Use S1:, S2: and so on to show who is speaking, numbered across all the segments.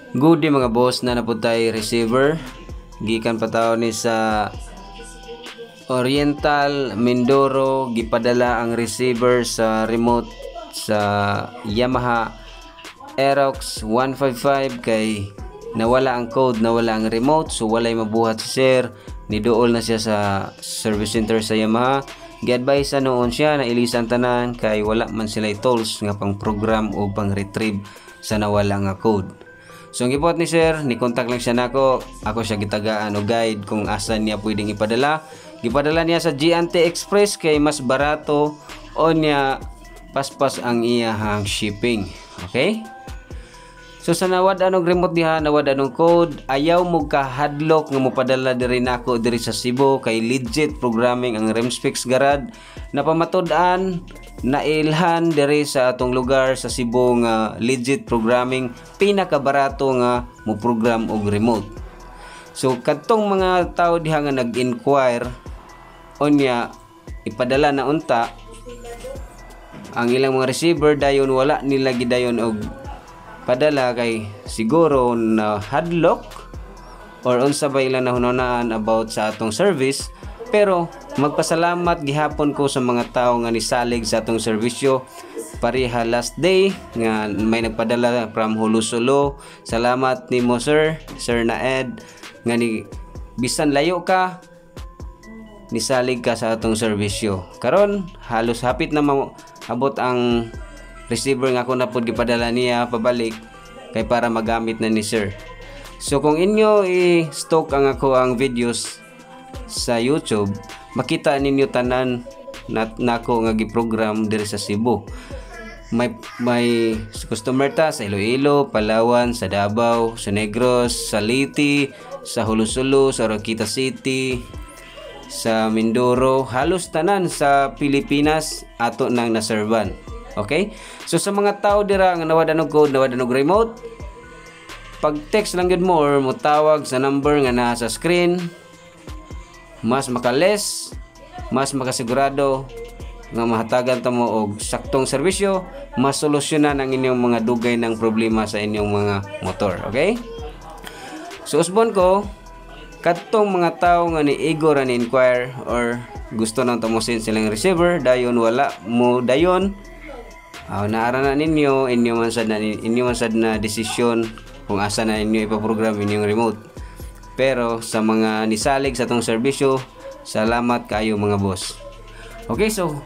S1: Good day mga boss, na napud tay receiver gikan pataw ni sa Oriental Mindoro. Gipadala ang receiver sa remote sa Yamaha Aerox 155 kay nawala ang code, nawala ang remote, so walay mabuhat si sir. Niduol na siya sa service center sa Yamaha. Gi-advise noon siya na ilisan tanan kay wala man sila tools nga pang program o pang retrieve sa nawala nga code. So ang gibot ni sir, ni contact lang siya nako. Ako siya gitagaan o guide kung asan niya pwedeng ipadala. Gipadala niya sa G&T Express kay mas barato o niya paspas ang iyahang shipping. Okay? So sa nawad anong remote diha, nawad anong code, ayaw mo ka hadlock nga mopadala diri nako diri sa Cebu kay legit programming ang Remspecs Garage na pamatud-an na ilhan diri sa atong lugar sa Cebu nga legit programming, pinakabarato nga mo program og remote. So kadtong mga tao diha nga nag-inquire onya ipadala na unta ang ilang mga receiver dayon wala nila gidayon og padala kay siguro na hadlock or unsa ba ilang nahunahunaan about sa atong service. Pero magpasalamat gihapon ko sa mga tao nga nisalig sa atong serbisyo pareha last day nga may nagpadala from Hulusulo. Salamat nimo sir Naed nga ni bisan layo ka nisalig ka sa atong serbisyo. Karon halos hapit na abot ang receiver nga ako na pod gipadala niya pabalik kay para magamit na ni sir. So kung inyo i-stock ang ako ang videos sa YouTube, makita ninyo tanan nako nga giprogram diri sa Cebu. May customer ta sa Iloilo, Palawan, sa Davao, sa Negros, sa Leyte, sa Hulusulo, sa Roquita City, sa Mindoro, halos tanan sa Pilipinas ato nang naservan. Okay? So sa mga tao dira nga nawad og code, nawad og remote, pag text lang gid mo or mo tawag sa number nga naa sa screen, mas makales, mas makasigurado nga mahatagan ta mo og saktong serbisyo, mas solusyonan ang inyong mga dugay ng problema sa inyong mga motor. Okay? So usbon ko kadtong mga tao nga ni Igor ni inquire or gusto nang tamusin silang receiver dayon wala mo dayon. Naara na ninyo inyo man sad na desisyon kung asa na inyo ipaprogram inyong remote. Pero sa mga nisalig sa tong serbisyo, salamat kayo mga boss. Okay, so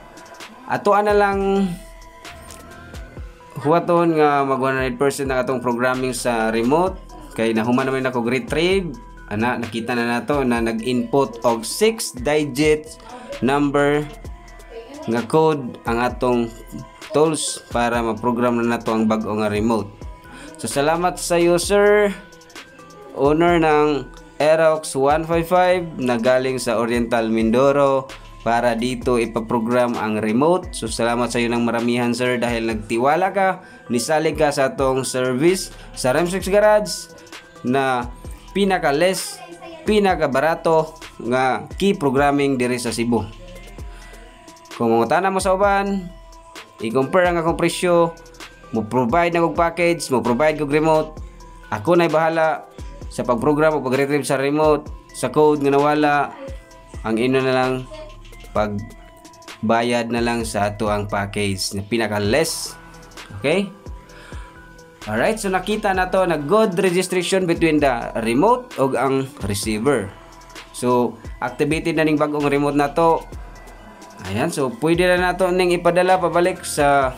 S1: atoan na lang huwaton nga mag 100% ang atong programming sa remote kay nahuman naman ako retrieve. Nakita na nato na nag-input og 6 digits number nga code ang atong tools para ma-program na nato ang bag-o nga remote. So salamat sa iyo sir, owner ng Aerox 155 na galing sa Oriental Mindoro para dito ipaprogram ang remote. So salamat sa iyo ng maramihan sir dahil nagtiwala ka, nisalig ka sa atong service sa Remspecs Garage na pinaka-less, pinaka-barato nga key programming diri sa Cebu. Kung mangutana mo sa uban, i-compare ang akong presyo, mo provide na kong package, mo provide kong remote, ako na'y bahala sa pag-program o pag-retrieve sa remote, sa code nga nawala, ang ino na lang pag-bayad na lang sa ato ang package na pinaka-less. Okay? Alright, so nakita na to na good registration between the remote o ang receiver. So, activated na ning bagong remote na to. Ayan, so pwede na nato ning ipadala pabalik sa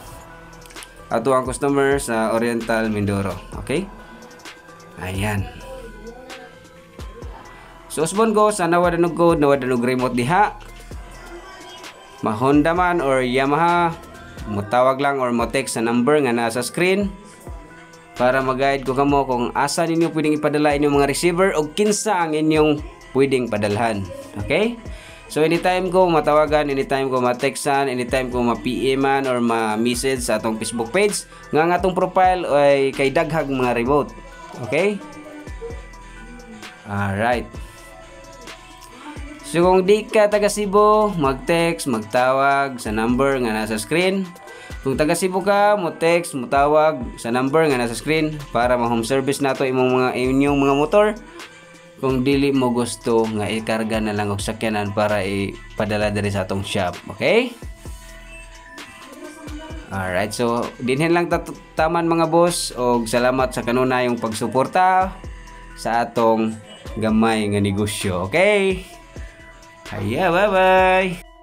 S1: ato ang customer sa Oriental Mindoro. Okay? Ayan. So usbon ko sa nawad og code, nawad og remote diha. Ma-Honda man or Yamaha, mo tawag lang or mo text sa number nga nasa screen para mag-guide ko kamo kung asa ninyo pwedeng ipadala inyong mga receiver o kinsa ang inyong pwedeng padalhan. Okay? So anytime ko matawagan, anytime ko ma-textan, anytime ko ma-PM-an or ma-message sa atong Facebook page nga atong profile ay kay daghag mga remote. Okay? Alright. So kung di ka taga Cebu, mag-text, magtawag sa number nga nasa screen Kung taga Cebu ka, mo text, mo tawag sa number nga nasa screen para ma-home service nato inyong mga motor. Kung dili mo gusto nga ikarga na lang og sakyanan para ipadala diri sa atong shop, okay? Alright, so dinhin lang taman mga boss, og salamat sa kanuna yung pagsuporta sa atong gamay nga negosyo, okay? Haya, bye-bye!